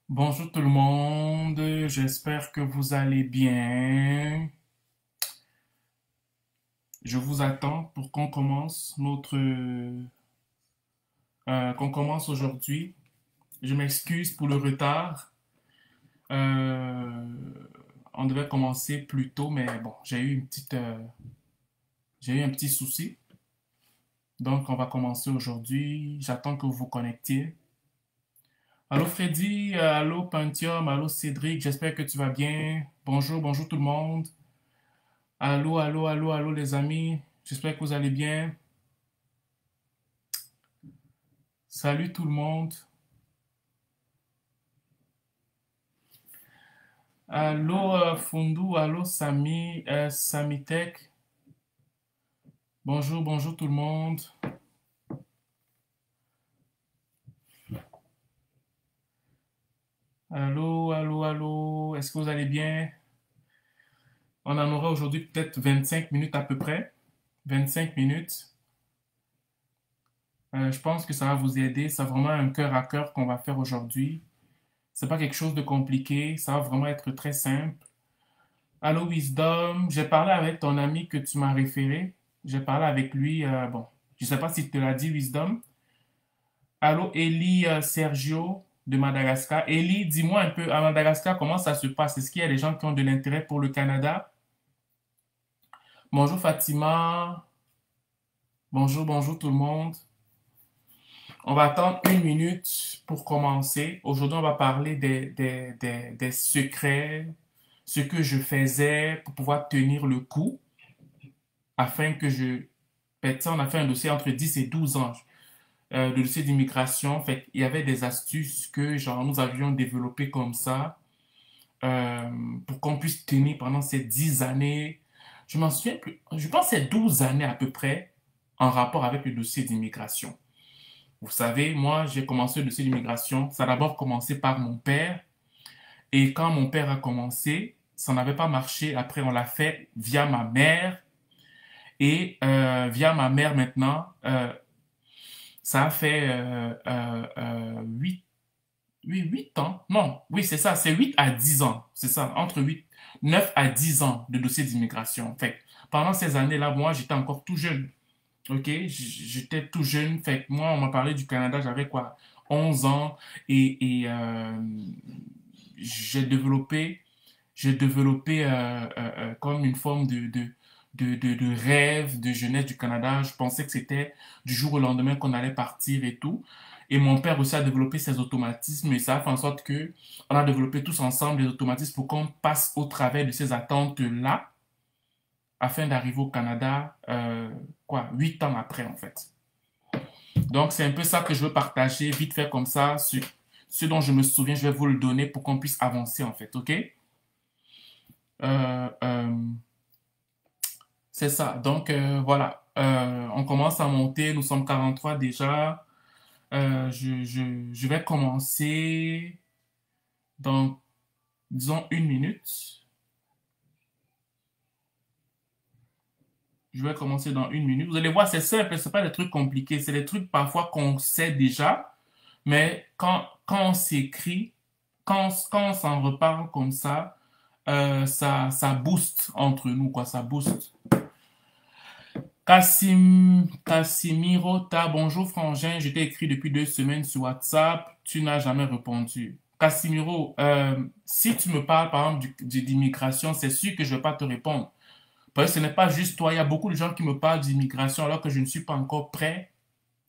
Bonjour tout le monde, j'espère que vous allez bien. Je vous attends pour qu'on commence qu'on commence aujourd'hui. Je m'excuse pour le retard. Euh, on devait commencer plus tôt, mais bon, j'ai eu un petit souci. Donc, on va commencer aujourd'hui. J'attends que vous vous connectiez. Allô Freddy, allô Pentium, allô Cédric, j'espère que tu vas bien. Bonjour, bonjour tout le monde. Allô, allô, allô, allô les amis. J'espère que vous allez bien. Salut tout le monde. Allô Fundu, allô Sami, Samitech. Bonjour, bonjour tout le monde. Allô, allô, allô. Est-ce que vous allez bien? On en aura aujourd'hui peut-être 25 minutes à peu près. 25 minutes. Je pense que ça va vous aider. C'est vraiment un cœur à cœur qu'on va faire aujourd'hui. C'est pas quelque chose de compliqué. Ça va vraiment être très simple. Allô Wisdom, j'ai parlé avec ton ami que tu m'as référé. J'ai parlé avec lui. Bon, je sais pas si tu te l'as dit Wisdom. Allô Eli Sergio de Madagascar. Eli, dis-moi un peu à Madagascar comment ça se passe. Est-ce qu'il y a des gens qui ont de l'intérêt pour le Canada? Bonjour Fatima. Bonjour, bonjour tout le monde. On va attendre une minute pour commencer. Aujourd'hui, on va parler des secrets, ce que je faisais pour pouvoir tenir le coup afin que je... Ben, tu sais, on a fait un dossier entre 10 et 12 ans, le dossier d'immigration. Fait il y avait des astuces que genre, nous avions développées comme ça euh, pour qu'on puisse tenir pendant ces 10 années. Je m'en souviens plus. Je pense que c'est 12 années à peu près en rapport avec le dossier d'immigration. Vous savez, moi, j'ai commencé le dossier d'immigration. Ça a d'abord commencé par mon père. Et quand mon père a commencé, ça n'avait pas marché. Après, on l'a fait via ma mère. Et via ma mère maintenant, ça a fait 8 ans. Non, oui, c'est ça, c'est 8 à 10 ans. C'est ça, entre 8, 9 à 10 ans de dossier d'immigration. Fait que pendant ces années-là, moi, j'étais encore tout jeune. OK? J'étais tout jeune. Fait que moi, on m'a parlé du Canada, j'avais quoi? 11 ans. Et j'ai développé comme une forme de rêve de jeunesse du Canada. Je pensais que c'était du jour au lendemain qu'on allait partir et tout. Et mon père aussi a développé ses automatismes et ça a fait en sorte que on a développé tous ensemble les automatismes pour qu'on passe au travers de ces attentes-là afin d'arriver au Canada, 8 ans après en fait. Donc c'est un peu ça que je veux partager vite fait comme ça. Ce dont je me souviens, je vais vous le donner pour qu'on puisse avancer en fait, ok? Euh, euh, c'est ça. Donc, voilà. On commence à monter. Nous sommes 43 déjà. Je vais commencer dans, disons, une minute. Je vais commencer dans une minute. Vous allez voir, c'est simple. C'est pas des trucs compliqués. C'est des trucs parfois qu'on sait déjà. Mais quand on s'écrit, quand on s'en reparle comme ça booste entre nous, quoi. Ça booste. Casimiro, bonjour frangin, je t'ai écrit depuis 2 semaines sur WhatsApp, tu n'as jamais répondu. Casimiro, si tu me parles par exemple d'immigration, c'est sûr que je ne vais pas te répondre. Parce que ce n'est pas juste toi, il y a beaucoup de gens qui me parlent d'immigration alors que je ne suis pas encore prêt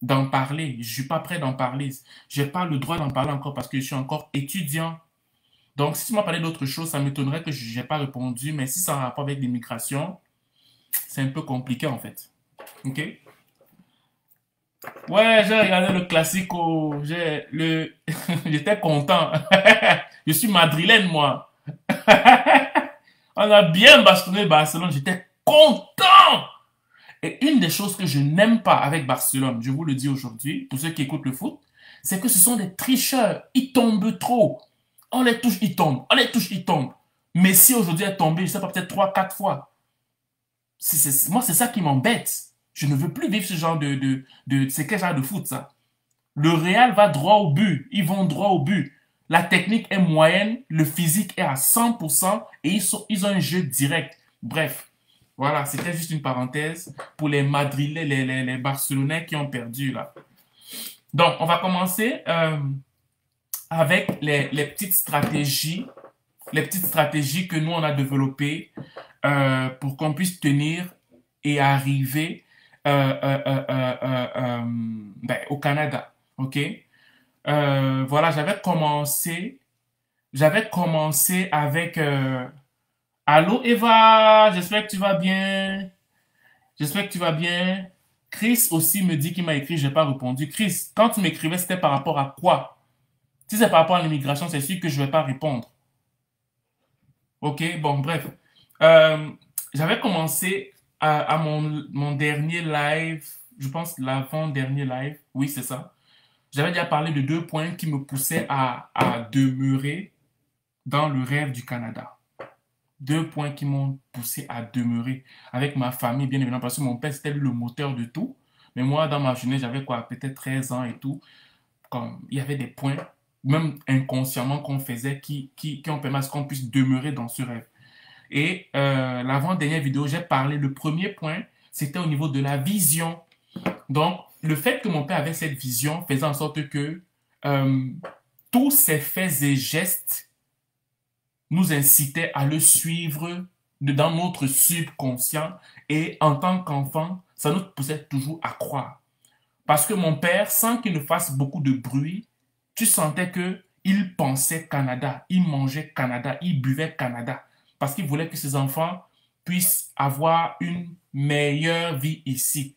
d'en parler. Je ne suis pas prêt d'en parler. Je n'ai pas le droit d'en parler encore parce que je suis encore étudiant. Donc, si tu m'as parlé d'autre chose, ça m'étonnerait que je n'ai pas répondu, mais si ça a un rapport avec l'immigration, c'est un peu compliqué en fait. OK? Ouais, j'ai regardé le classico. J'étais content. Je suis madrilène, moi. On a bien bastonné Barcelone. J'étais content. Et une des choses que je n'aime pas avec Barcelone, je vous le dis aujourd'hui, pour ceux qui écoutent le foot, c'est que ce sont des tricheurs. Ils tombent trop. On les touche, ils tombent. On les touche, ils tombent. Messi aujourd'hui est tombé, je sais pas, peut-être 3, 4 fois. Moi, c'est ça qui m'embête. Je ne veux plus vivre ce genre c'est quel genre de foot, ça? Le Real va droit au but. Ils vont droit au but. La technique est moyenne, le physique est à 100% et ils ont un jeu direct. Bref, voilà, c'était juste une parenthèse pour les Madrilènes, les Barcelonais qui ont perdu là. Donc, on va commencer avec les petites stratégies que nous, on a développées pour qu'on puisse tenir et arriver ben, au Canada. OK? Voilà, j'avais commencé avec Allô Eva, j'espère que tu vas bien. J'espère que tu vas bien. Chris aussi me dit qu'il m'a écrit, je n'ai pas répondu. Chris, quand tu m'écrivais, c'était par rapport à quoi? Si c'est par rapport à l'immigration, c'est sûr que je ne vais pas répondre. Ok, bon, bref. Euh, J'avais commencé à mon dernier live, je pense l'avant-dernier live, oui, c'est ça. J'avais déjà parlé de 2 points qui me poussaient à demeurer dans le rêve du Canada. 2 points qui m'ont poussé à demeurer avec ma famille, bien évidemment, parce que mon père, c'était le moteur de tout. Mais moi, dans ma jeunesse, j'avais quoi, peut-être 13 ans et tout. Comme, il y avait des points, même inconsciemment, qu'on faisait qui ont permis à ce qu'on puisse demeurer dans ce rêve. Et l'avant-dernière vidéo, j'ai parlé, le premier point, c'était au niveau de la vision. Donc, le fait que mon père avait cette vision faisait en sorte que euh, tous ses faits et gestes nous incitaient à le suivre dans notre subconscient et en tant qu'enfant, ça nous poussait toujours à croire. Parce que mon père, sans qu'il ne fasse beaucoup de bruit, tu sentais que il pensait Canada, il mangeait Canada, il buvait Canada. Parce qu'il voulait que ses enfants puissent avoir une meilleure vie ici.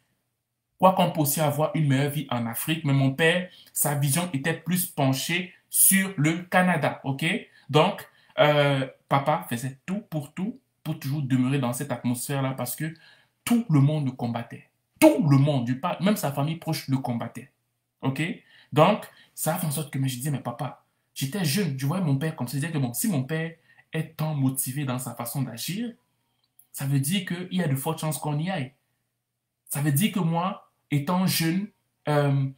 Quoi qu'on peut aussi avoir une meilleure vie en Afrique, mais mon père, sa vision était plus penchée sur le Canada, ok? Donc, papa faisait tout pour toujours demeurer dans cette atmosphère-là parce que tout le monde le combattait. Tout le monde, même sa famille proche le combattait, ok? Donc, ça a fait en sorte que je disais, mais papa, j'étais jeune, je voyais mon père comme ça, je disais que bon, si mon père est tant motivé dans sa façon d'agir, ça veut dire qu'il y a de fortes chances qu'on y aille. Ça veut dire que moi, étant jeune, euh,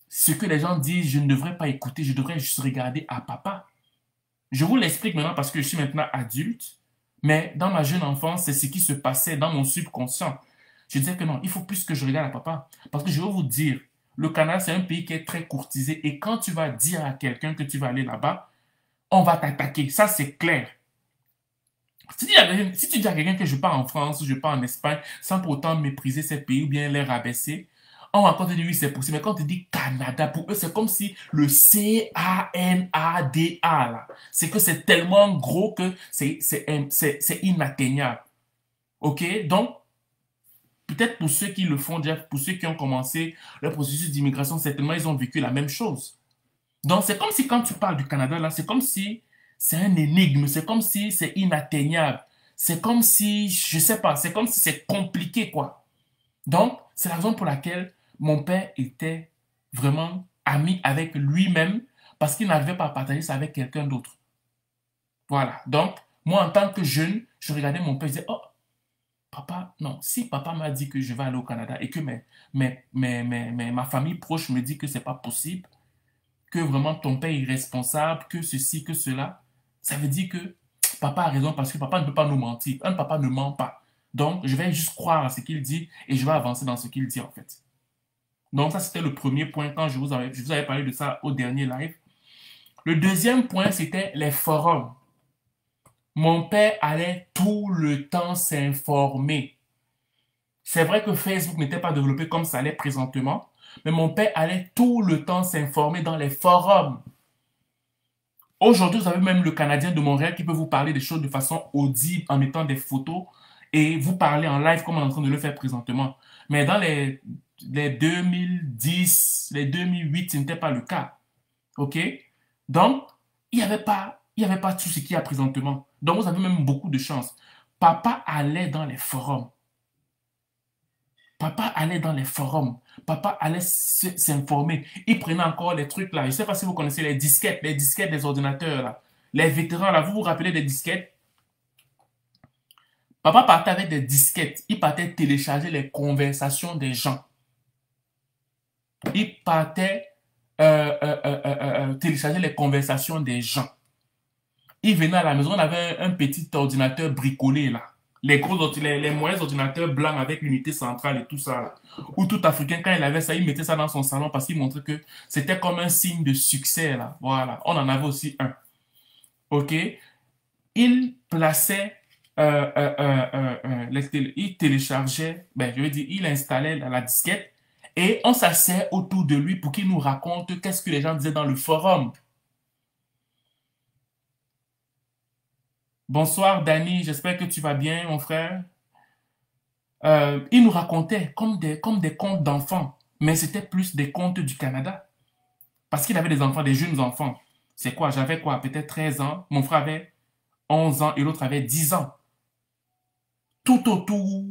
ce que les gens disent, je ne devrais pas écouter, je devrais juste regarder à papa. Je vous l'explique maintenant parce que je suis maintenant adulte, mais dans ma jeune enfance, c'est ce qui se passait dans mon subconscient. Je disais que non, il faut plus que je regarde à papa. Parce que je vais vous dire, le Canada, c'est un pays qui est très courtisé et quand tu vas dire à quelqu'un que tu vas aller là-bas, on va t'attaquer. Ça, c'est clair. Si tu dis à quelqu'un que je pars en France ou je pars en Espagne sans pour autant mépriser ces pays ou bien les rabaisser, on va encore te dire oui, c'est possible. Mais quand on te dit Canada, pour eux, c'est comme si le C-A-N-A-D-A, là, c'est que c'est tellement gros que c'est inatteignable. OK? Donc, peut-être pour ceux qui le font déjà, pour ceux qui ont commencé le processus d'immigration, certainement, ils ont vécu la même chose. Donc, c'est comme si quand tu parles du Canada, là, c'est comme si c'est un énigme, c'est comme si c'est inatteignable, c'est comme si, je sais pas, c'est comme si c'est compliqué, quoi. Donc, c'est la raison pour laquelle mon père était vraiment ami avec lui-même parce qu'il n'arrivait pas à partager ça avec quelqu'un d'autre. Voilà. Donc, moi, en tant que jeune, je regardais mon père et je disais, oh, papa, non, si papa m'a dit que je vais aller au Canada et que ma famille proche me dit que c'est pas possible, que vraiment ton père est irresponsable, que ceci, que cela, ça veut dire que papa a raison parce que papa ne peut pas nous mentir. Un papa ne ment pas. Donc, je vais juste croire à ce qu'il dit et je vais avancer dans ce qu'il dit en fait. Donc, ça, c'était le premier point quand je vous avais parlé de ça au dernier live. Le deuxième point, c'était les forums. Mon père allait tout le temps s'informer. C'est vrai que Facebook n'était pas développé comme ça l'est présentement, mais mon père allait tout le temps s'informer dans les forums. Aujourd'hui, vous avez même le Canadien de Montréal qui peut vous parler des choses de façon audible en mettant des photos et vous parler en live comme on est en train de le faire présentement. Mais dans les 2010, les 2008, ce n'était pas le cas. OK? Donc, il y avait pas tout ce qu'il y a présentement. Donc, vous avez même beaucoup de chance. Papa allait dans les forums. Papa allait dans les forums. Papa allait s'informer. Il prenait encore les trucs là. Je ne sais pas si vous connaissez les disquettes des ordinateurs là. Les vétérans là, vous vous rappelez des disquettes? Papa partait avec des disquettes. Il partait télécharger les conversations des gens. Il partait télécharger les conversations des gens. Il venait à la maison, on avait un petit ordinateur bricolé là. Les gros les moyens ordinateurs blancs avec l'unité centrale et tout ça. Là. Ou tout Africain, quand il avait ça, il mettait ça dans son salon parce qu'il montrait que c'était comme un signe de succès là. Voilà, on en avait aussi un. OK? Il plaçait, il téléchargeait, ben, je veux dire, il installait la disquette et on s'asseyait autour de lui pour qu'il nous raconte qu'est-ce que les gens disaient dans le forum. Bonsoir, Danny, j'espère que tu vas bien, mon frère. Il nous racontait comme des contes d'enfants, mais c'était plus des contes du Canada. Parce qu'il avait des enfants, des jeunes enfants. C'est quoi? J'avais quoi? Peut-être 13 ans. Mon frère avait 11 ans et l'autre avait 10 ans. Tout autour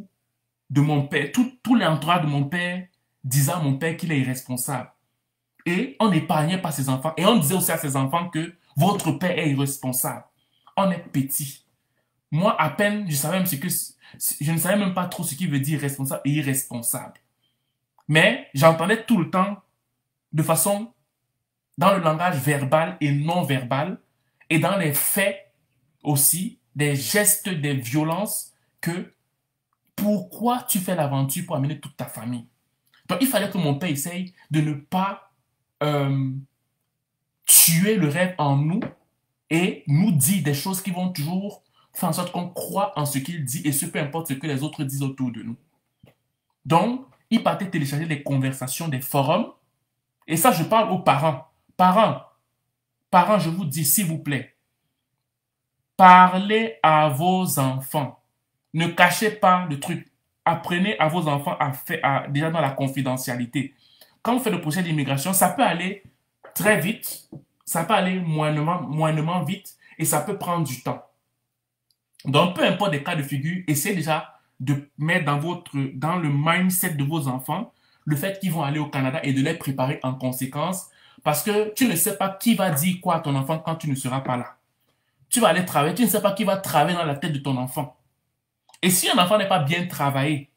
de mon père, tout l'entourage de mon père disait à mon père qu'il est irresponsable. Et on n'épargnait pas ses enfants. Et on disait aussi à ses enfants que votre père est irresponsable. On est petit. Moi, à peine, je ne savais même pas trop ce qui veut dire responsable et irresponsable. Mais j'entendais tout le temps, de façon, dans le langage verbal et non verbal, et dans les faits aussi, des gestes, des violences, que pourquoi tu fais l'aventure pour amener toute ta famille? Donc, il fallait que mon père essaye de ne pas euh, tuer le rêve en nous et nous dire des choses qui vont toujours faire en sorte qu'on croit en ce qu'il dit et ce peu importe ce que les autres disent autour de nous. Donc, il partait télécharger les conversations des forums et ça, je parle aux parents. Parents, parents, je vous dis, s'il vous plaît, parlez à vos enfants. Ne cachez pas le truc. Apprenez à vos enfants déjà dans la confidentialité. Quand vous faites le projet d'immigration, ça peut aller très vite, ça peut aller moyennement vite et ça peut prendre du temps. Donc, peu importe les cas de figure, essayez déjà de mettre dans le mindset de vos enfants le fait qu'ils vont aller au Canada et de les préparer en conséquence parce que tu ne sais pas qui va dire quoi à ton enfant quand tu ne seras pas là. Tu vas aller travailler, tu ne sais pas qui va travailler dans la tête de ton enfant. Et si un enfant n'est pas bien travaillé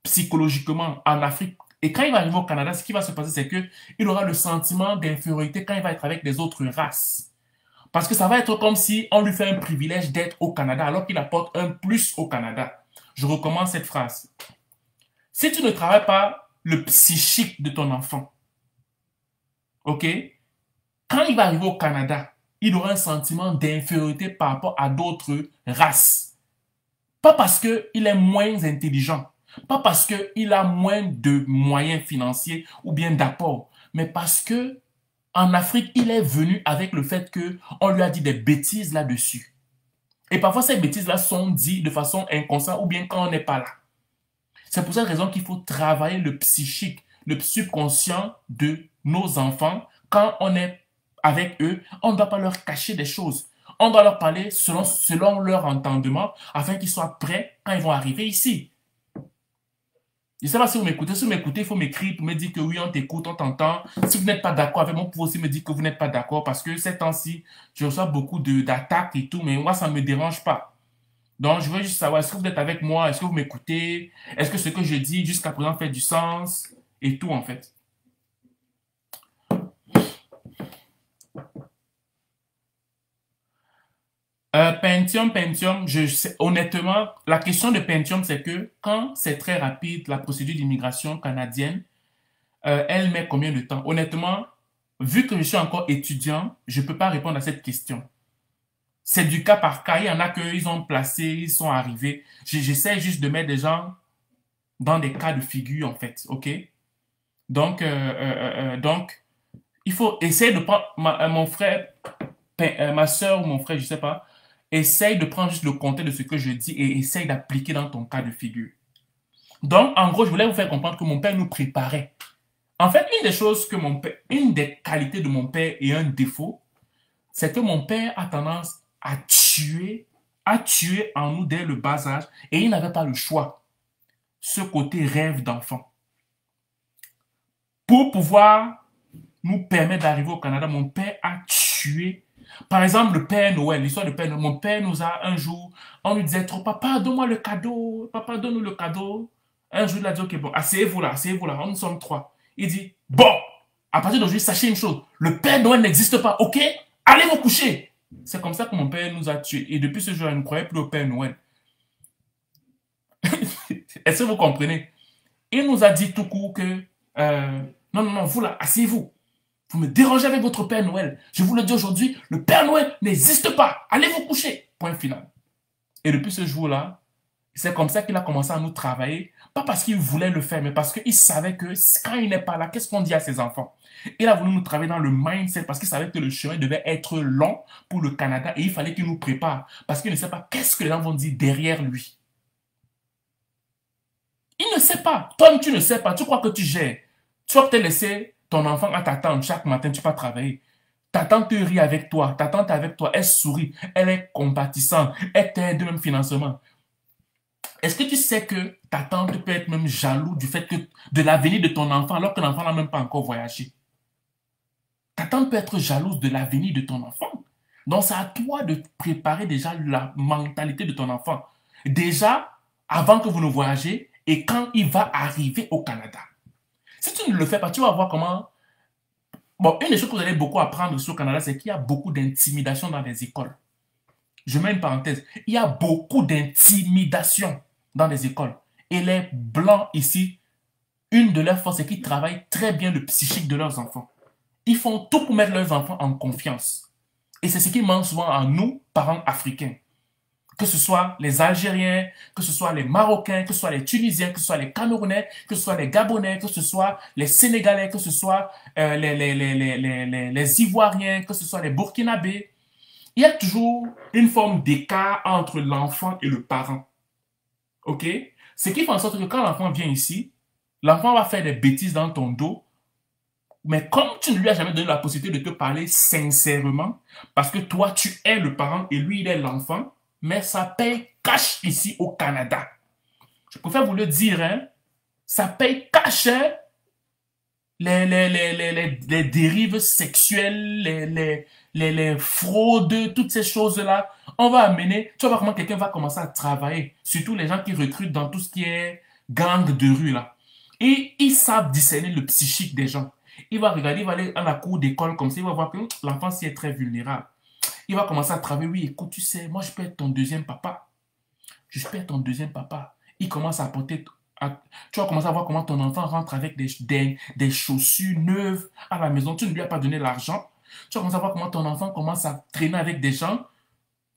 psychologiquement en Afrique, et quand il va arriver au Canada, ce qui va se passer, c'est qu'il aura le sentiment d'infériorité quand il va être avec les autres races. Parce que ça va être comme si on lui fait un privilège d'être au Canada alors qu'il apporte un plus au Canada. Je recommence cette phrase. Si tu ne travailles pas le psychique de ton enfant, ok, quand il va arriver au Canada, il aura un sentiment d'infériorité par rapport à d'autres races. Pas parce qu'il est moins intelligent, pas parce qu'il a moins de moyens financiers ou bien d'apports, mais parce que en Afrique, il est venu avec le fait qu'on lui a dit des bêtises là-dessus. Et parfois, ces bêtises-là sont dites de façon inconsciente ou bien quand on n'est pas là. C'est pour cette raison qu'il faut travailler le psychique, le subconscient de nos enfants. Quand on est avec eux, on ne doit pas leur cacher des choses. On doit leur parler selon leur entendement afin qu'ils soient prêts quand ils vont arriver ici. Je ne sais pas si vous m'écoutez. Si vous m'écoutez, il faut m'écrire pour me dire que oui, on t'écoute, on t'entend. Si vous n'êtes pas d'accord avec moi, vous pouvez aussi me dire que vous n'êtes pas d'accord parce que ces temps-ci, je reçois beaucoup d'attaques et tout, mais moi, ça ne me dérange pas. Donc, je veux juste savoir, est-ce que vous êtes avec moi? Est-ce que vous m'écoutez? Est-ce que ce que je dis jusqu'à présent fait du sens? Et tout, en fait. Pentium, honnêtement, la question de Pentium, c'est que quand c'est très rapide, la procédure d'immigration canadienne, elle met combien de temps? Honnêtement, vu que je suis encore étudiant, je ne peux pas répondre à cette question. C'est du cas par cas. Il y en a qu'ils ont placé, ils sont arrivés. J'essaie juste de mettre des gens dans des cas de figure, en fait. OK? Donc, il faut essayer de prendre mon frère, ma soeur ou mon frère, je ne sais pas, essaye de prendre juste le contexte de ce que je dis et essaye d'appliquer dans ton cas de figure. Donc, en gros, je voulais vous faire comprendre que mon père nous préparait. En fait, une des choses que mon père, une des qualités de mon père et un défaut, c'est que mon père a tendance à tuer en nous dès le bas âge et il n'avait pas le choix. Ce côté rêve d'enfant. Pour pouvoir nous permettre d'arriver au Canada, mon père a tué. Par exemple, le Père Noël, l'histoire du Père Noël. Mon père nous a un jour, on lui disait trop, papa, donne-moi le cadeau, papa, donne-nous le cadeau. Un jour, il a dit, ok, bon, asseyez-vous là, nous sommes trois. Il dit, bon, À partir d'aujourd'hui, sachez une chose, le Père Noël n'existe pas, ok? Allez vous coucher. C'est comme ça que mon père nous a tués. Et depuis ce jour, il ne croyait plus au Père Noël. Est-ce que vous comprenez? Il nous a dit tout court que, non, non, non, vous là, asseyez-vous. Vous me dérangez avec votre Père Noël. Je vous le dis aujourd'hui, le Père Noël n'existe pas. Allez vous coucher. Point final. Et depuis ce jour-là, c'est comme ça qu'il a commencé à nous travailler. Pas parce qu'il voulait le faire, mais parce qu'il savait que quand il n'est pas là, qu'est-ce qu'on dit à ses enfants? Il a voulu nous travailler dans le mindset parce qu'il savait que le chemin devait être long pour le Canada et il fallait qu'il nous prépare. Parce qu'il ne sait pas qu'est-ce que les gens vont dire derrière lui. Il ne sait pas. Toi, tu ne sais pas. Tu crois que tu gères. Tu vas peut-être laisser ton enfant à ta tante chaque matin, tu vas travailler. Ta tante rit avec toi. Ta tante est avec toi. Elle sourit. Elle est compatissante. Elle t'aide même financièrement. Est-ce que tu sais que ta tante peut être même jaloux du fait que de l'avenir de ton enfant alors que l'enfant n'a même pas encore voyagé? Ta tante peut être jalouse de l'avenir de ton enfant. Donc, c'est à toi de préparer déjà la mentalité de ton enfant. Déjà, avant que vous ne voyagez et quand il va arriver au Canada. Si tu ne le fais pas, tu vas voir comment... Bon, une des choses que vous allez beaucoup apprendre sur le Canada, c'est qu'il y a beaucoup d'intimidation dans les écoles. Je mets une parenthèse. Il y a beaucoup d'intimidation dans les écoles. Et les Blancs ici, une de leurs forces, c'est qu'ils travaillent très bien le psychique de leurs enfants. Ils font tout pour mettre leurs enfants en confiance. Et c'est ce qui manque souvent à nous, parents africains. Que ce soit les Algériens, que ce soit les Marocains, que ce soit les Tunisiens, que ce soit les Camerounais, que ce soit les Gabonais, que ce soit les Sénégalais, que ce soit les Ivoiriens, que ce soit les Burkinabés. Il y a toujours une forme d'écart entre l'enfant et le parent. OK? Ce qui fait en sorte que quand l'enfant vient ici, l'enfant va faire des bêtises dans ton dos, mais comme tu ne lui as jamais donné la possibilité de te parler sincèrement, parce que toi, tu es le parent et lui, il est l'enfant, mais ça paye cash ici au Canada. Je préfère vous le dire, hein, ça paye cash, hein, les dérives sexuelles, les fraudes, toutes ces choses-là. On va amener, tu vas voir comment quelqu'un va commencer à travailler, surtout les gens qui recrutent dans tout ce qui est gang de rue, là. Et ils savent discerner le psychique des gens. Il va regarder, il va aller à la cour d'école comme ça, il va voir que l'enfant s'y est très vulnérable. Il va commencer à travailler. Oui, écoute, tu sais, moi, je peux être ton deuxième papa. Je peux être ton deuxième papa. Il commence à porter... Tu vas commencer à voir comment ton enfant rentre avec des chaussures neuves à la maison. Tu ne lui as pas donné l'argent. Tu vas commencer à voir comment ton enfant commence à traîner avec des gens.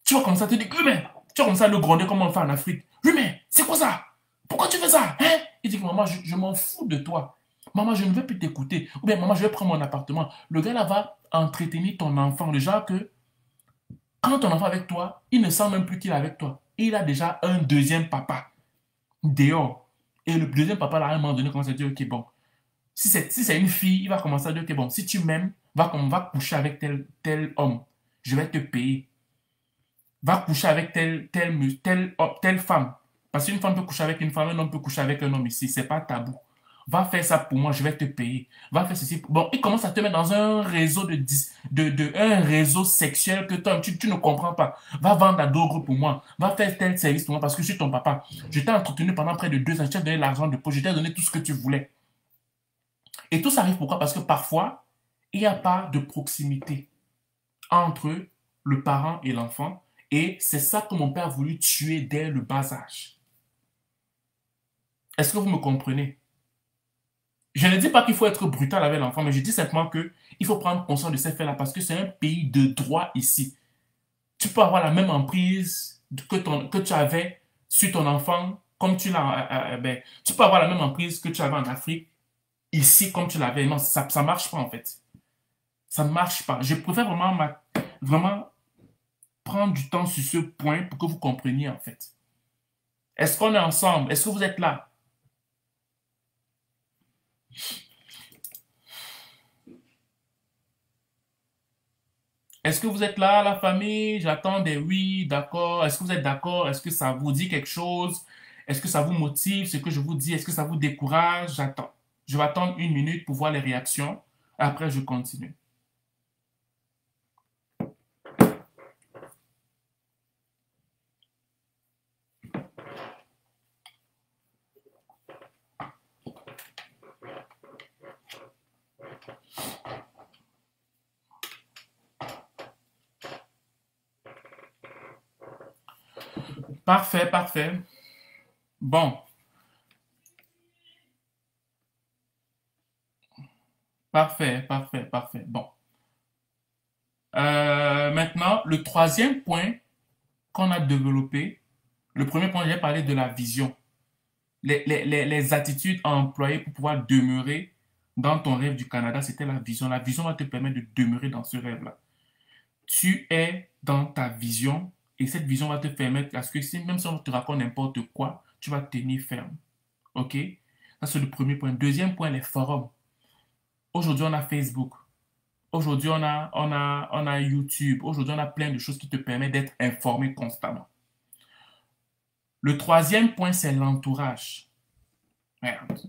Tu vas commencer à te dire, oui, mais... Tu vas commencer à le gronder comme on le fait en Afrique. Oui, mais c'est quoi ça? Pourquoi tu fais ça? Hein? Il dit, maman, je m'en fous de toi. Maman, je ne veux plus t'écouter. Ou bien, maman, je vais prendre mon appartement. Le gars là va entretenir ton enfant. Le genre que quand ton enfant est avec toi, il ne sent même plus qu'il est avec toi. Il a déjà un deuxième papa dehors. Et le deuxième papa, là, à un moment donné, commence à dire, ok, bon, si c'est une fille, il va commencer à dire, ok, bon, si tu m'aimes, va coucher avec tel homme. Je vais te payer. Va coucher avec telle femme. Parce qu'une femme peut coucher avec une femme, un homme peut coucher avec un homme ici. C'est pas tabou. Va faire ça pour moi, je vais te payer. Va faire ceci. Bon, il commence à te mettre dans un réseau un réseau sexuel que toi, tu ne comprends pas. Va vendre à d'autres pour moi. Va faire tel service pour moi parce que je suis ton papa. Je t'ai entretenu pendant près de 2 ans. Je t'ai donné l'argent de poche. Je t'ai donné tout ce que tu voulais. Et tout ça arrive pourquoi? Parce que parfois, il n'y a pas de proximité entre le parent et l'enfant. Et c'est ça que mon père a voulu tuer dès le bas âge. Est-ce que vous me comprenez? Je ne dis pas qu'il faut être brutal avec l'enfant, mais je dis simplement qu'il faut prendre conscience de ces faits-là parce que c'est un pays de droit ici. Tu peux avoir la même emprise que tu avais sur ton enfant, comme tu l'as. Tu peux avoir la même emprise que tu avais en Afrique, ici, comme tu l'avais. Non, ça ne marche pas en fait. Ça ne marche pas. Je préfère vraiment prendre du temps sur ce point pour que vous compreniez en fait. Est-ce qu'on est ensemble? Est-ce que vous êtes là? Est-ce que vous êtes là, la famille? J'attends des oui, d'accord. Est-ce que vous êtes d'accord? Est-ce que ça vous dit quelque chose? Est-ce que ça vous motive, ce que je vous dis? Est-ce que ça vous décourage? J'attends. Je vais attendre 1 minute pour voir les réactions. Après, je continue. Parfait, parfait. Bon, parfait, parfait, parfait. Bon. Maintenant, le troisième point qu'on a développé, le premier point, j'ai parlé de la vision. Les attitudes à employer pour pouvoir demeurer dans ton rêve du Canada, c'était la vision. La vision va te permettre de demeurer dans ce rêve-là. Tu es dans ta vision et cette vision va te permettre à ce que si, même si on te raconte n'importe quoi, tu vas tenir ferme. OK? Ça, c'est le premier point. Deuxième point, les forums. Aujourd'hui, on a Facebook. Aujourd'hui, on a YouTube. Aujourd'hui, on a plein de choses qui te permettent d'être informé constamment. Le troisième point, c'est l'entourage. Merde.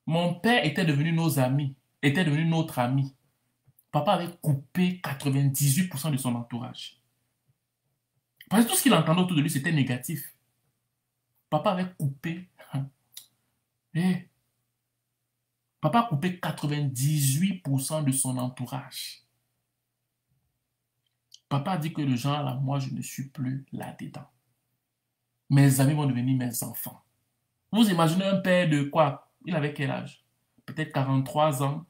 Mon père était devenu nos amis, était devenu notre ami. Papa avait coupé 98% de son entourage. Parce que tout ce qu'il entendait autour de lui, c'était négatif. Papa avait coupé. Eh, Papa a coupé 98% de son entourage. Papa a dit que le genre là, moi, je ne suis plus là-dedans. Mes amis vont devenir mes enfants. Vous imaginez un père de quoi? Il avait quel âge? Peut-être 43 ans.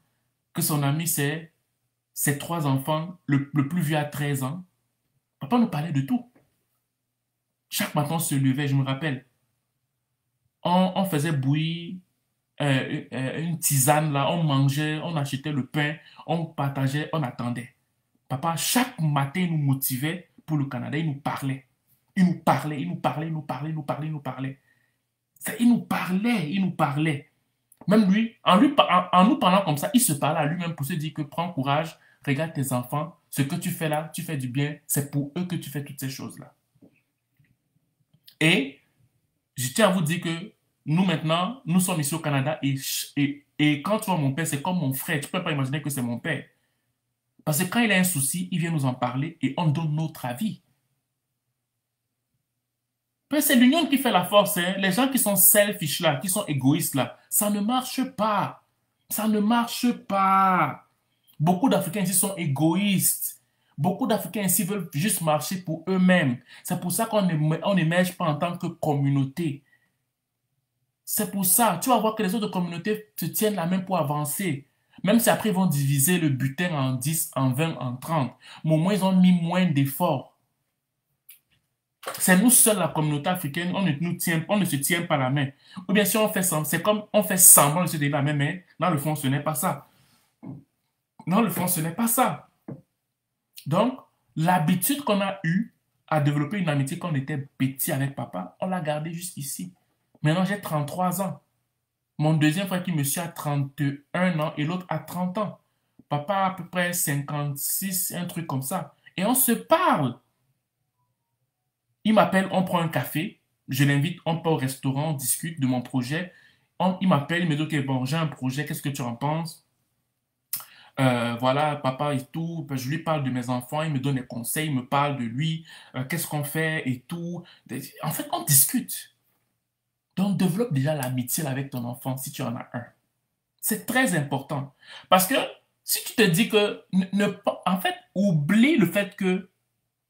Que son ami, c'est ses trois enfants. Le plus vieux a 13 ans. Papa nous parlait de tout. Chaque matin, on se levait, je me rappelle. On faisait bouillir une tisane là. On mangeait, on achetait le pain. On partageait, on attendait. Papa, chaque matin, il nous motivait pour le Canada. Il nous parlait. Il nous parlait, il nous parlait, il nous parlait, il nous parlait, il nous parlait. Il nous parlait, il nous parlait. Même lui, en nous parlant comme ça, il se parlait à lui-même pour se dire que prends courage, regarde tes enfants, ce que tu fais là, tu fais du bien, c'est pour eux que tu fais toutes ces choses-là. Et je tiens à vous dire que nous maintenant, nous sommes ici au Canada et quand tu vois mon père, c'est comme mon frère. Tu ne peux pas imaginer que c'est mon père. Parce que quand il a un souci, il vient nous en parler et on donne notre avis. C'est l'union qui fait la force. Hein. Les gens qui sont selfish là, qui sont égoïstes là, ça ne marche pas. Ça ne marche pas. Beaucoup d'Africains ici sont égoïstes. Beaucoup d'Africains ici veulent juste marcher pour eux-mêmes. C'est pour ça qu'on n'émerge pas en tant que communauté. C'est pour ça. Tu vas voir que les autres communautés se tiennent la main pour avancer. Même si après ils vont diviser le butin en 10, en 20, en 30. Mais au moins ils ont mis moins d'efforts. C'est nous seuls, la communauté africaine, on ne se tient pas la main. Ou bien si on fait semblant, c'est comme on fait semblant de se tenir la main, mais dans le fond, ce n'est pas ça. Dans le fond, ce n'est pas ça. Donc, l'habitude qu'on a eue à développer une amitié quand on était petit avec papa, on l'a gardée jusqu'ici. Maintenant, j'ai 33 ans. Mon deuxième frère qui me suit a 31 ans et l'autre a 30 ans. Papa a à peu près 56, un truc comme ça. Et on se parle. Il m'appelle, on prend un café, je l'invite, on part au restaurant, on discute de mon projet. Il m'appelle, il me dit, ok, bon, j'ai un projet, qu'est-ce que tu en penses? Voilà, papa et tout. Je lui parle de mes enfants, il me donne des conseils, il me parle de lui, qu'est-ce qu'on fait et tout. En fait, on discute. Donc, développe déjà l'amitié avec ton enfant si tu en as un. C'est très important. Parce que si tu te dis que, en fait, oublie le fait que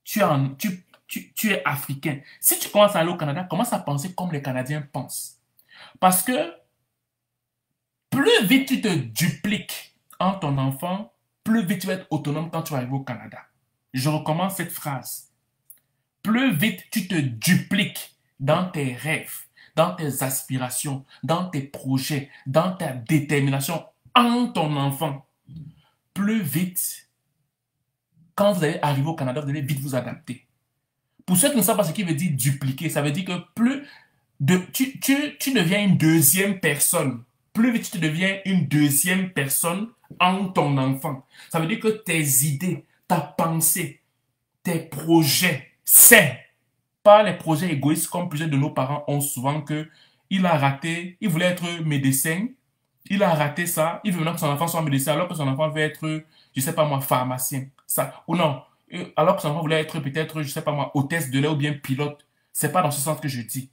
tu es africain. Si tu commences à aller au Canada, commence à penser comme les Canadiens pensent. Parce que plus vite tu te dupliques en ton enfant, plus vite tu vas être autonome quand tu vas arriver au Canada. Je recommence cette phrase. Plus vite tu te dupliques dans tes rêves, dans tes aspirations, dans tes projets, dans ta détermination en ton enfant, plus vite, quand vous allez arriver au Canada, vous allez vite vous adapter. Pour ceux qui ne savent pas ce qui veut dire dupliquer, ça veut dire que tu deviens une deuxième personne. Plus vite tu deviens une deuxième personne en ton enfant. Ça veut dire que tes idées, ta pensée, tes projets, c'est pas les projets égoïstes comme plusieurs de nos parents ont souvent que il a raté, il voulait être médecin, il a raté ça, il veut maintenant que son enfant soit médecin alors que son enfant veut être, je sais pas moi, pharmacien. Ça, ou non, alors que son enfant voulait être peut-être, je sais pas moi, hôtesse de l'air ou bien pilote. C'est pas dans ce sens que je dis.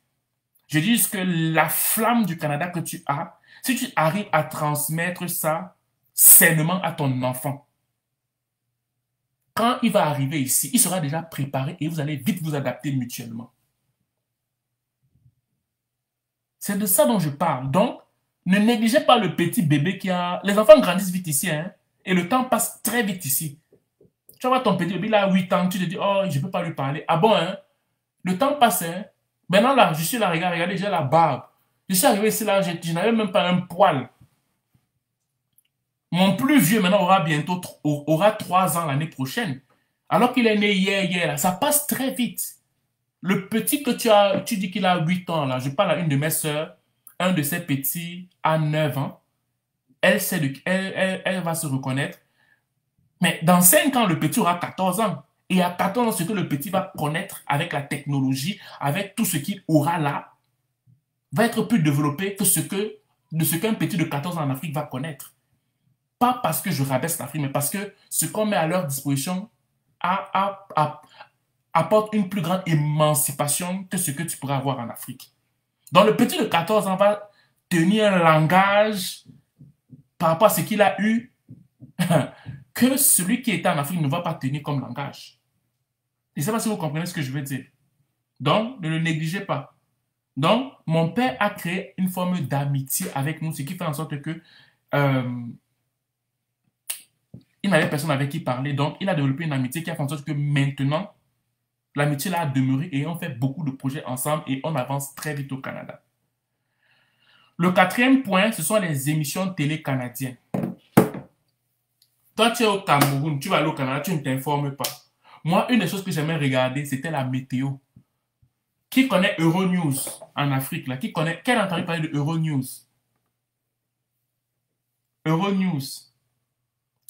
Je dis juste que la flamme du Canada que tu as, si tu arrives à transmettre ça sainement à ton enfant, quand il va arriver ici, il sera déjà préparé et vous allez vite vous adapter mutuellement. C'est de ça dont je parle. Donc, ne négligez pas le petit bébé qui a... Les enfants grandissent vite ici, hein, et le temps passe très vite ici. Tu vois ton petit bébé, il a 8 ans, tu te dis, oh, je ne peux pas lui parler. Ah bon, hein? Le temps passe, hein? Maintenant, là, je suis là, regardez, j'ai la barbe. Je suis arrivé ici, là, je n'avais même pas un poil. Mon plus vieux, maintenant, aura 3 ans l'année prochaine. Alors qu'il est né hier, là. Ça passe très vite. Le petit que tu dis qu'il a 8 ans, là, je parle à une de mes sœurs, un de ses petits a 9 ans. Elle va se reconnaître. Mais dans 5 ans, le petit aura 14 ans. Et à 14 ans, ce que le petit va connaître avec la technologie, avec tout ce qu'il aura là, va être plus développé que de ce qu'un petit de 14 ans en Afrique va connaître. Pas parce que je rabaisse l'Afrique, mais parce que ce qu'on met à leur disposition apporte une plus grande émancipation que ce que tu pourrais avoir en Afrique. Donc le petit de 14 ans va tenir un langage par rapport à ce qu'il a eu que celui qui était en Afrique ne va pas tenir comme langage. Je ne sais pas si vous comprenez ce que je veux dire. Donc, ne le négligez pas. Donc, mon père a créé une forme d'amitié avec nous, ce qui fait en sorte que il n'avait personne avec qui parler. Donc, il a développé une amitié qui a fait en sorte que maintenant, l'amitié là a demeuré et on fait beaucoup de projets ensemble et on avance très vite au Canada. Le quatrième point, ce sont les émissions télé canadiennes. Toi, tu es au Cameroun, tu vas aller au Canada, tu ne t'informes pas. Moi, une des choses que j'aimais regarder, c'était la météo. Qui connaît Euronews en Afrique là? Qui a entendu parler de Euronews? Euronews,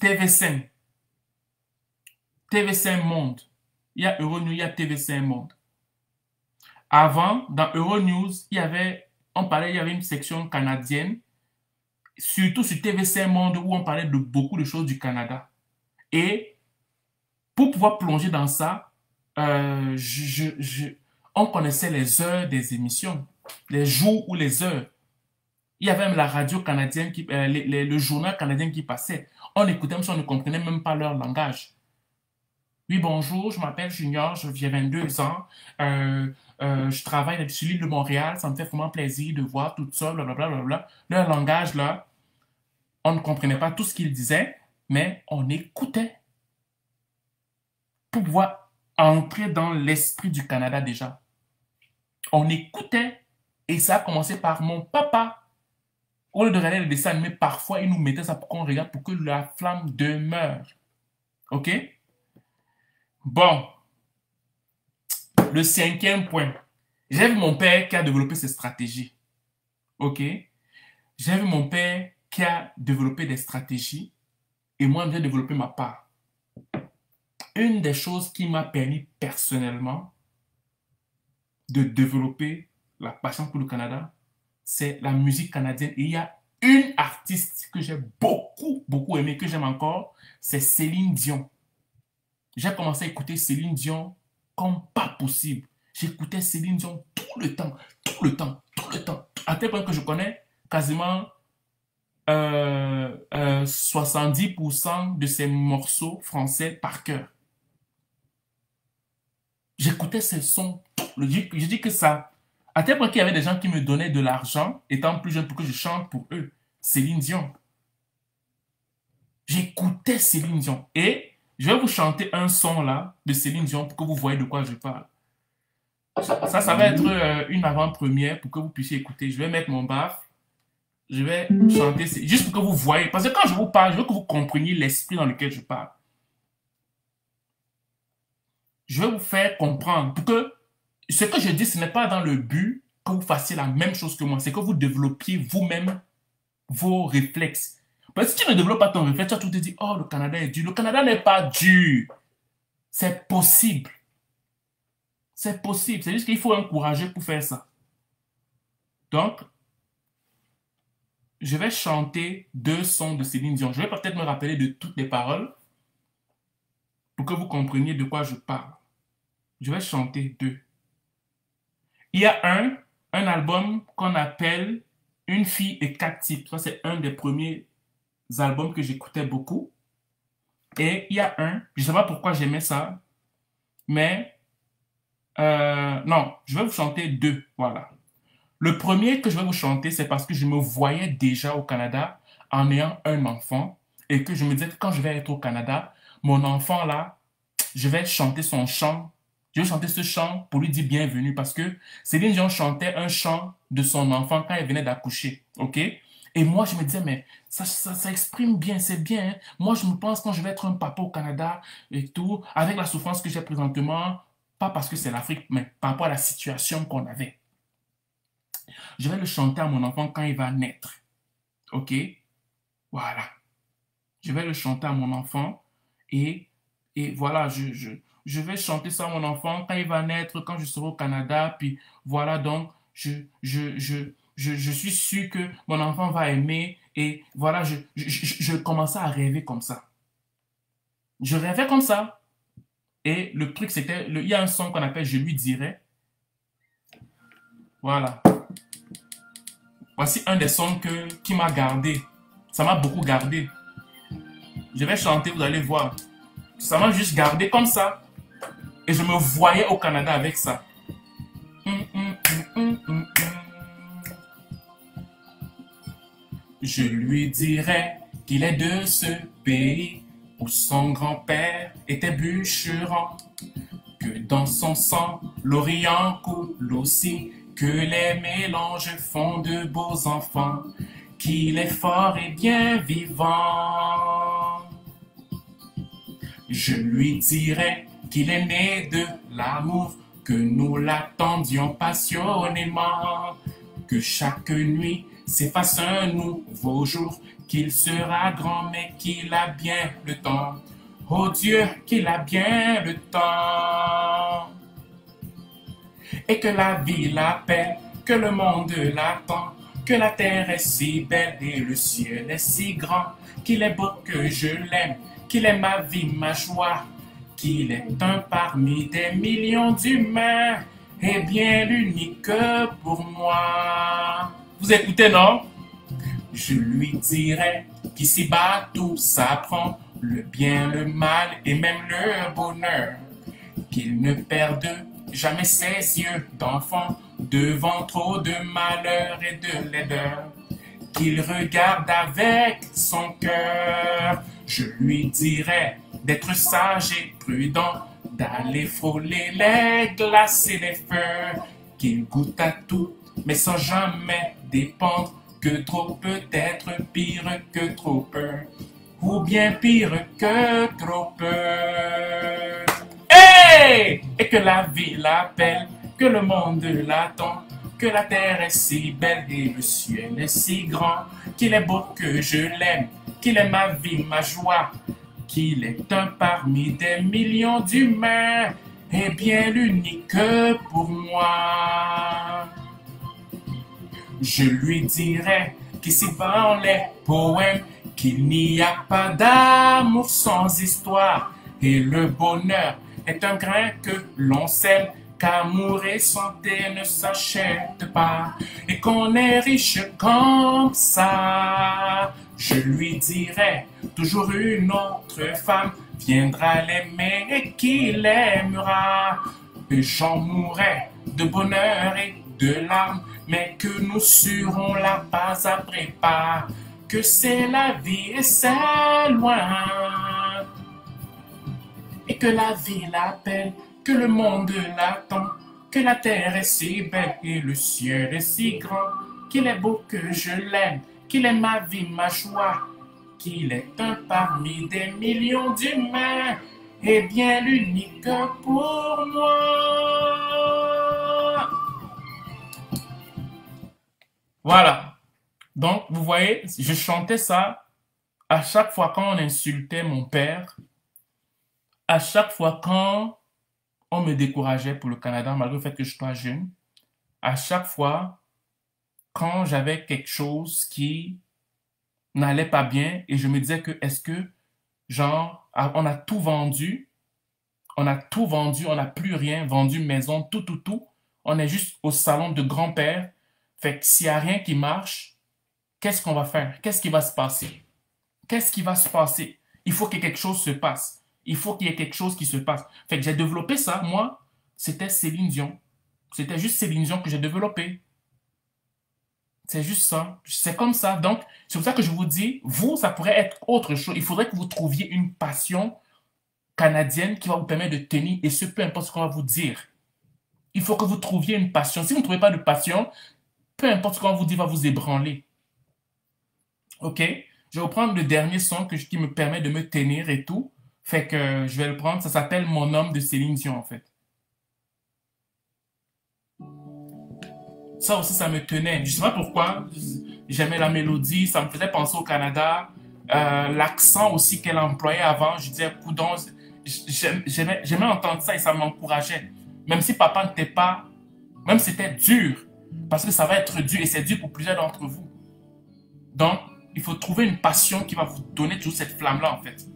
TV5, TV5 Monde. Il y a Euronews, il y a TV5 Monde. Avant, dans Euronews, il y avait une section canadienne, surtout sur TV5 Monde, où on parlait de beaucoup de choses du Canada. Et pour pouvoir plonger dans ça, on connaissait les heures des émissions, les jours ou les heures. Il y avait même la radio canadienne, le journal canadien qui passait. On écoutait même si on ne comprenait même pas leur langage. Oui, bonjour, je m'appelle Junior, j'ai 22 ans. Je travaille sur l'île de Montréal. Ça me fait vraiment plaisir de voir tout ça, blablabla. Leur langage, là, on ne comprenait pas tout ce qu'ils disaient, mais on écoutait pour pouvoir entrer dans l'esprit du Canada déjà. On écoutait et ça a commencé par mon papa. Au lieu de regarder les dessins animés, parfois, il nous mettait ça pour qu'on regarde pour que la flamme demeure. OK? Bon. Le cinquième point. J'ai vu mon père qui a développé ses stratégies. OK? J'ai vu mon père qui a développé des stratégies et moi, j'ai développé ma part. Une des choses qui m'a permis personnellement de développer la passion pour le Canada, c'est la musique canadienne. Et il y a une artiste que j'ai beaucoup, beaucoup aimé, que j'aime encore, c'est Céline Dion. J'ai commencé à écouter Céline Dion comme pas possible. J'écoutais Céline Dion tout le temps, tout le temps, tout le temps. À tel point que je connais quasiment 70% de ses morceaux français par cœur. J'écoutais ses sons. Je dis que ça. À tel point qu'il y avait des gens qui me donnaient de l'argent, étant plus jeune, pour que je chante pour eux. Céline Dion. J'écoutais Céline Dion. Et je vais vous chanter un son là de Céline Dion pour que vous voyez de quoi je parle. Ça va être une avant-première pour que vous puissiez écouter. Je vais mettre mon baffle. Je vais chanter juste pour que vous voyez. Parce que quand je vous parle, je veux que vous compreniez l'esprit dans lequel je parle. Je vais vous faire comprendre pour que ce que je dis, ce n'est pas dans le but que vous fassiez la même chose que moi. C'est que vous développiez vous-même vos réflexes. Parce que si tu ne développes pas ton réflexe, tu vas tout te dire, oh, le Canada est dur. Le Canada n'est pas dur. C'est possible. C'est possible. C'est juste qu'il faut encourager pour faire ça. Donc, je vais chanter 2 sons de Céline Dion. Je vais peut-être me rappeler de toutes les paroles pour que vous compreniez de quoi je parle. Je vais chanter 2. Il y a un album qu'on appelle Une fille et 4 types. Ça, c'est un des premiers albums que j'écoutais beaucoup. Et il y a je ne sais pas pourquoi j'aimais ça, mais non, je vais vous chanter 2, voilà. Le premier que je vais vous chanter, c'est parce que je me voyais déjà au Canada en ayant un enfant et que je me disais que quand je vais être au Canada, mon enfant là, je vais chanter son chant. Je vais chanter ce chant pour lui dire bienvenue parce que Céline Dion chantait un chant de son enfant quand elle venait d'accoucher. OK? Et moi, je me disais, mais ça exprime bien, c'est bien, hein. Moi, je me pense quand je vais être un papa au Canada et tout, avec la souffrance que j'ai présentement, pas parce que c'est l'Afrique, mais par rapport à la situation qu'on avait. Je vais le chanter à mon enfant quand il va naître. OK? Voilà. Je vais le chanter à mon enfant et, et voilà, je vais chanter ça à mon enfant quand il va naître, quand je serai au Canada. Puis voilà, donc, je suis sûr que mon enfant va aimer. Et voilà, je commençais à rêver comme ça. Je rêvais comme ça. Et le truc, c'était, il y a un son qu'on appelle Je lui dirais. Voilà. Voici un des sons qui m'a gardé. Ça m'a beaucoup gardé. Je vais chanter, vous allez voir. Ça m'a juste gardé comme ça. Et je me voyais au Canada avec ça. Je lui dirais qu'il est de ce pays où son grand-père était bûcheron, que dans son sang l'Orient coule aussi, que les mélanges font de beaux enfants, qu'il est fort et bien vivant. Je lui dirais qu'il est né de l'amour, que nous l'attendions passionnément, que chaque nuit s'efface un nouveau jour, qu'il sera grand mais qu'il a bien le temps. Oh Dieu, qu'il a bien le temps. Et que la vie l'appelle, que le monde l'attend, que la terre est si belle et le ciel est si grand, qu'il est beau que je l'aime, qu'il est ma vie, ma joie, qu'il est un parmi des millions d'humains, et bien l'unique pour moi. Vous écoutez, non? Je lui dirai qu'ici-bas tout s'apprend, le bien, le mal et même le bonheur, qu'il ne perde jamais ses yeux d'enfant devant trop de malheur et de laideur, qu'il regarde avec son cœur. Je lui dirai d'être sage et prudent, d'aller frôler les glaces et les feux, qu'il goûte à tout, mais sans jamais dépendre, que trop peut être pire que trop peu, ou bien pire que trop peu. Hey! Et que la vie l'appelle, que le monde l'attend, que la terre est si belle et le ciel est si grand, qu'il est beau que je l'aime, qu'il est ma vie, ma joie, qu'il est un parmi des millions d'humains, et bien l'unique pour moi. Je lui dirai qu'ici-bas on les poèmes, qu'il n'y a pas d'amour sans histoire, et le bonheur est un grain que l'on sème, qu'amour et santé ne s'achètent pas, et qu'on est riche comme ça. Je lui dirai toujours une autre femme viendra l'aimer et qui l'aimera, et j'en mourrai de bonheur et de larmes, mais que nous serons là pas après pas, que c'est la vie et c'est loin, et que la vie l'appelle, que le monde l'attend, que la terre est si belle et le ciel est si grand, qu'il est beau que je l'aime, qu'il est ma vie, ma joie, qu'il est un parmi des millions d'humains, et bien l'unique pour moi. Voilà. Donc, vous voyez, je chantais ça à chaque fois quand on insultait mon père, à chaque fois quand on me décourageait pour le Canada, malgré le fait que je sois jeune, à chaque fois quand j'avais quelque chose qui n'allait pas bien et je me disais que est-ce que, genre, on a tout vendu, on a tout vendu, on n'a plus rien, vendu maison, tout, tout, tout, on est juste au salon de grand-père, fait que s'il n'y a rien qui marche, qu'est-ce qu'on va faire? Qu'est-ce qui va se passer? Qu'est-ce qui va se passer? Il faut que quelque chose se passe. Il faut qu'il y ait quelque chose qui se passe. Fait que j'ai développé ça, moi, c'était Céline Dion. C'était juste Céline Dion que j'ai développé. C'est juste ça. C'est comme ça. Donc, c'est pour ça que je vous dis, vous, ça pourrait être autre chose. Il faudrait que vous trouviez une passion canadienne qui va vous permettre de tenir, et ce, peu importe ce qu'on va vous dire. Il faut que vous trouviez une passion. Si vous ne trouvez pas de passion, peu importe ce qu'on va vous dire va vous ébranler. OK? Je vais vous prendre le dernier son qui me permet de me tenir et tout. Fait que je vais le prendre. Ça s'appelle Mon homme de Céline Dion, en fait. Ça aussi, ça me tenait. Je sais pas pourquoi. J'aimais la mélodie. Ça me faisait penser au Canada. L'accent aussi qu'elle employait avant. Je disais, coudon. J'aimais entendre ça et ça m'encourageait. Même si papa n'était pas. Même si c'était dur. Parce que ça va être dur et c'est dur pour plusieurs d'entre vous. Donc, il faut trouver une passion qui va vous donner toujours cette flamme-là, en fait.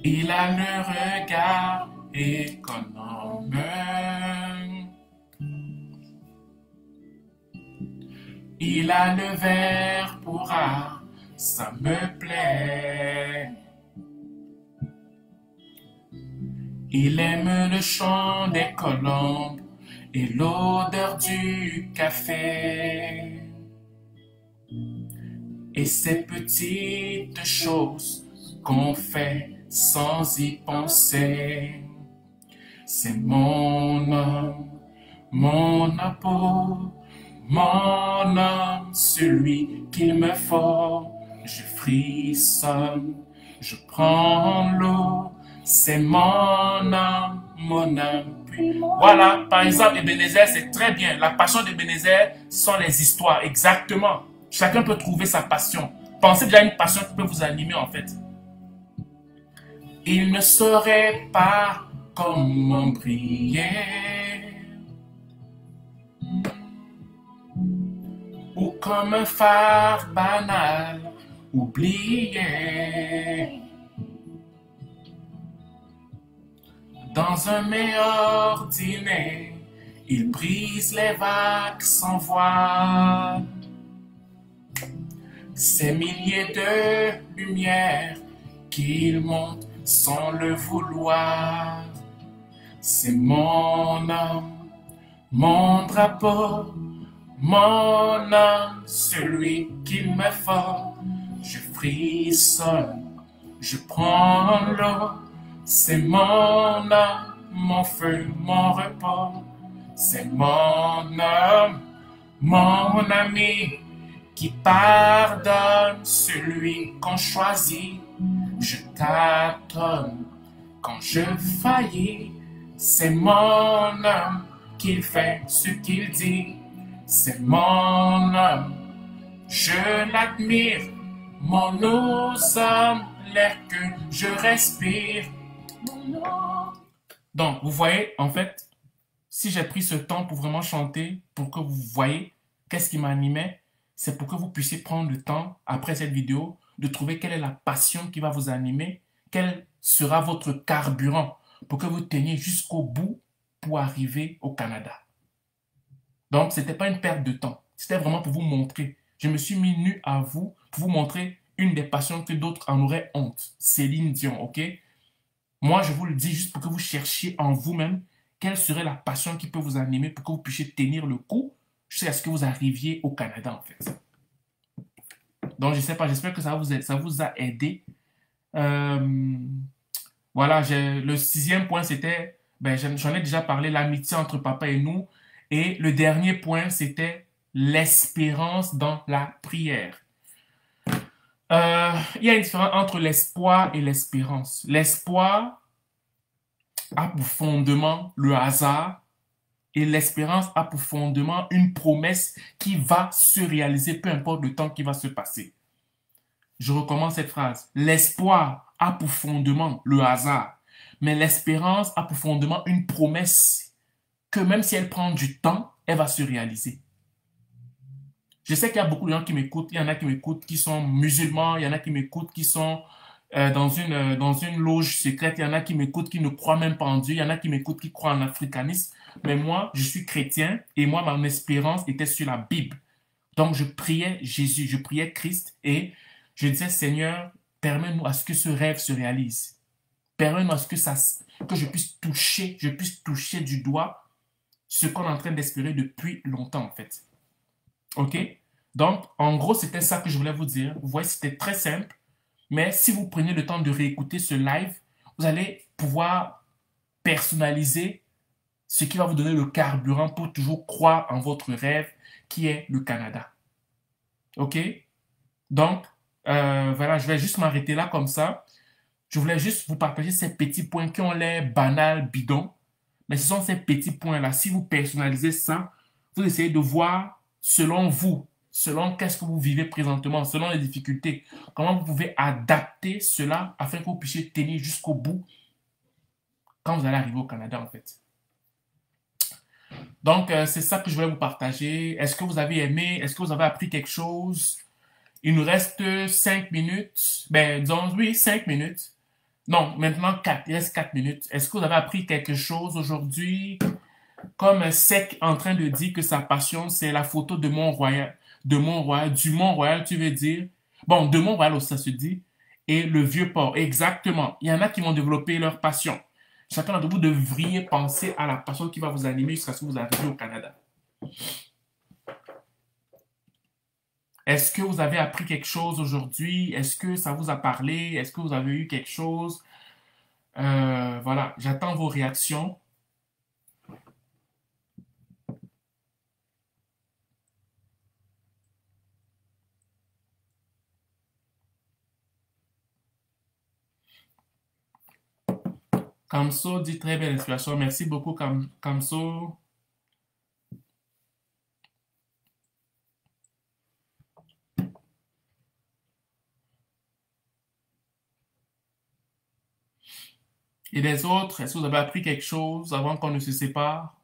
Il a le regard économe. Il a le verre pour art, ça me plaît. Il aime le chant des colombes et l'odeur du café. Et ces petites choses qu'on fait sans y penser. C'est mon homme, mon amour, mon homme, celui qu'il me faut. Je frissonne, je prends l'eau, c'est mon homme, mon homme. Puis voilà, par exemple, Ebenezer, c'est très bien. La passion d'Ebenezer sont les histoires, exactement. Chacun peut trouver sa passion. Pensez déjà à une passion qui peut vous animer, en fait. Il ne saurait pas comment briller ou comme un phare banal oublié dans un meilleur dîner. Il brise les vagues sans voile. Ces milliers de lumières qu'il monte sans le vouloir. C'est mon âme, mon drapeau, mon âme, celui qu'il me faut. Je frissonne, je prends l'eau. C'est mon âme, mon feu, mon repos. C'est mon homme, mon ami, qui pardonne celui qu'on choisit. Je tâtonne quand je faillis. C'est mon homme qui fait ce qu'il dit. C'est mon homme, je l'admire. Mon osam, l'air que je respire. Donc, vous voyez, en fait, si j'ai pris ce temps pour vraiment chanter, pour que vous voyez qu'est-ce qui m'animait, c'est pour que vous puissiez prendre le temps, après cette vidéo, de trouver quelle est la passion qui va vous animer, quel sera votre carburant pour que vous teniez jusqu'au bout pour arriver au Canada. Donc, ce n'était pas une perte de temps. C'était vraiment pour vous montrer. Je me suis mis nu à vous pour vous montrer une des passions que d'autres en auraient honte. Céline Dion, ok? Moi, je vous le dis juste pour que vous cherchiez en vous-même quelle serait la passion qui peut vous animer pour que vous puissiez tenir le coup jusqu'à ce que vous arriviez au Canada, en fait. Donc, je ne sais pas, j'espère que ça vous a aidé. Voilà, le 6e point, c'était, j'en ai déjà parlé, l'amitié entre papa et nous. Et le dernier point, c'était l'espérance dans la prière. Il y a une différence entre l'espoir et l'espérance. L'espoir a pour fondement le hasard et l'espérance a pour fondement une promesse qui va se réaliser, peu importe le temps qui va se passer. Je recommence cette phrase. L'espoir a pour fondement le hasard, mais l'espérance a pour fondement une promesse que même si elle prend du temps, elle va se réaliser. Je sais qu'il y a beaucoup de gens qui m'écoutent. Il y en a qui m'écoutent qui sont musulmans. Il y en a qui m'écoutent qui sont dans une loge secrète. Il y en a qui m'écoutent qui ne croient même pas en Dieu. Il y en a qui m'écoutent qui croient en africanisme. Mais moi, je suis chrétien et moi, ma espérance était sur la Bible. Donc, je priais Jésus, je priais Christ et je disais, Seigneur, permets-nous à ce que ce rêve se réalise. Permets-nous à ce que je puisse toucher du doigt ce qu'on est en train d'espérer depuis longtemps, en fait. OK? Donc, en gros, c'était ça que je voulais vous dire. Vous voyez, c'était très simple, mais si vous prenez le temps de réécouter ce live, vous allez pouvoir personnaliser ce qui va vous donner le carburant pour toujours croire en votre rêve qui est le Canada. OK? Donc, voilà, je vais juste m'arrêter là comme ça. Je voulais juste vous partager ces petits points qui ont l'air banals, bidons, mais ce sont ces petits points-là. Si vous personnalisez ça, vous essayez de voir selon vous, selon qu'est-ce que vous vivez présentement, selon les difficultés, comment vous pouvez adapter cela afin que vous puissiez tenir jusqu'au bout quand vous allez arriver au Canada, en fait. Donc, c'est ça que je voulais vous partager. Est-ce que vous avez aimé? Est-ce que vous avez appris quelque chose? Il nous reste 5 minutes. Ben, disons, oui, 5 minutes. Non, maintenant 4. Il reste 4 minutes. Est-ce que vous avez appris quelque chose aujourd'hui? Comme Sec en train de dire que sa passion, c'est la photo de Mont-Royal. De Mont-Royal, du Mont-Royal, tu veux dire? Bon, de Mont-Royal, ça se dit. Et le Vieux-Port, exactement. Il y en a qui vont développer leur passion. Chacun d'entre vous devriez penser à la passion qui va vous animer jusqu'à ce que vous arriviez au Canada. Est-ce que vous avez appris quelque chose aujourd'hui? Est-ce que ça vous a parlé? Est-ce que vous avez eu quelque chose? Voilà, j'attends vos réactions. Kamso dit très belle inspiration. Merci beaucoup, Kamso. Et les autres, est-ce que vous avez appris quelque chose avant qu'on ne se sépare?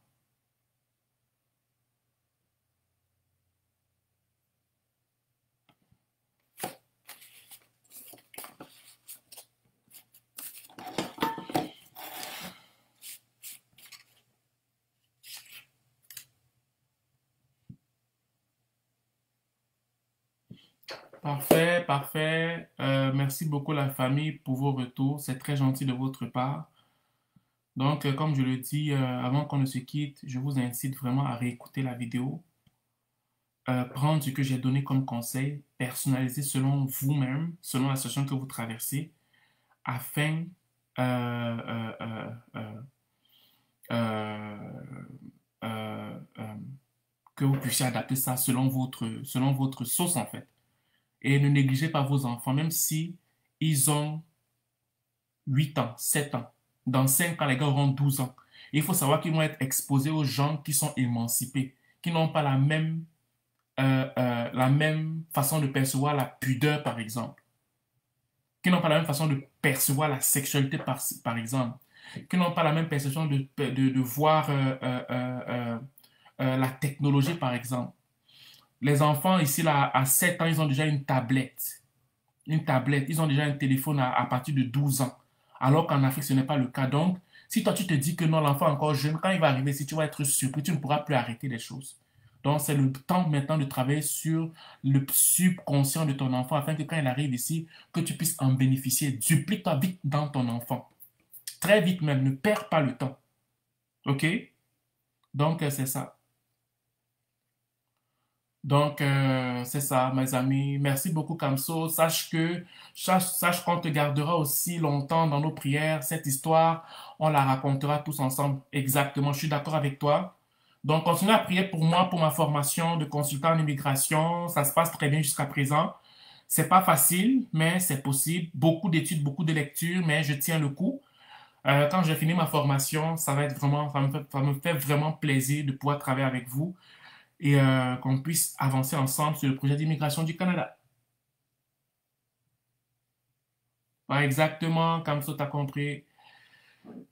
Parfait, parfait. Merci beaucoup la famille pour vos retours. C'est très gentil de votre part. Donc, comme je le dis, avant qu'on ne se quitte, je vous incite vraiment à réécouter la vidéo, prendre ce que j'ai donné comme conseil, personnaliser selon vous-même, selon la situation que vous traversez, afin euh, euh, euh, euh, euh, euh, euh, que vous puissiez adapter ça selon votre sauce en fait. Et ne négligez pas vos enfants, même si ils ont 8 ans, 7 ans. Dans 5 ans, les gars auront 12 ans. Et il faut savoir qu'ils vont être exposés aux gens qui sont émancipés, qui n'ont pas la même façon de percevoir la pudeur, par exemple, qui n'ont pas la même façon de percevoir la sexualité, par exemple, qui n'ont pas la même perception de voir la technologie, par exemple. Les enfants ici, là, à 7 ans, ils ont déjà une tablette. Une tablette. Ils ont déjà un téléphone à partir de 12 ans. Alors qu'en Afrique, ce n'est pas le cas. Donc, si toi, tu te dis que non, l'enfant est encore jeune, quand il va arriver, si tu vas être surpris, tu ne pourras plus arrêter les choses. Donc, c'est le temps maintenant de travailler sur le subconscient de ton enfant afin que quand il arrive ici, que tu puisses en bénéficier. Duplique-toi vite dans ton enfant. Très vite même. Ne perds pas le temps. OK? Donc, c'est ça. Donc, c'est ça, mes amis. Merci beaucoup, Kamso. Sache qu'on te gardera aussi longtemps dans nos prières. Cette histoire, on la racontera tous ensemble. Exactement, je suis d'accord avec toi. Donc, continuez à prier pour moi, pour ma formation de consultant en immigration. Ça se passe très bien jusqu'à présent. C'est pas facile, mais c'est possible. Beaucoup d'études, beaucoup de lectures, mais je tiens le coup. Quand j'ai fini ma formation, ça va être vraiment, ça me fait vraiment plaisir de pouvoir travailler avec vous et qu'on puisse avancer ensemble sur le projet d'immigration du Canada. Ouais, exactement, comme ça, tu as compris.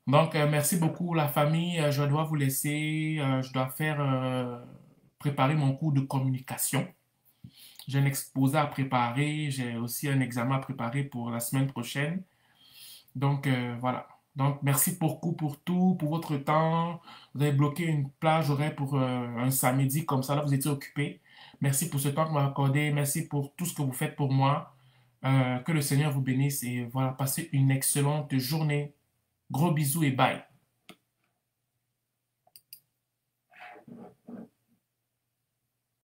Donc, merci beaucoup, la famille. Je dois vous laisser. Je dois préparer mon cours de communication. J'ai un exposé à préparer. J'ai aussi un examen à préparer pour la semaine prochaine. Donc, voilà. Donc, merci beaucoup pour tout, pour votre temps. Vous avez bloqué une plage horaire pour un samedi, comme ça, là, vous étiez occupé. Merci pour ce temps que vous m'avez accordé. Merci pour tout ce que vous faites pour moi. Que le Seigneur vous bénisse et voilà, passez une excellente journée. Gros bisous et bye.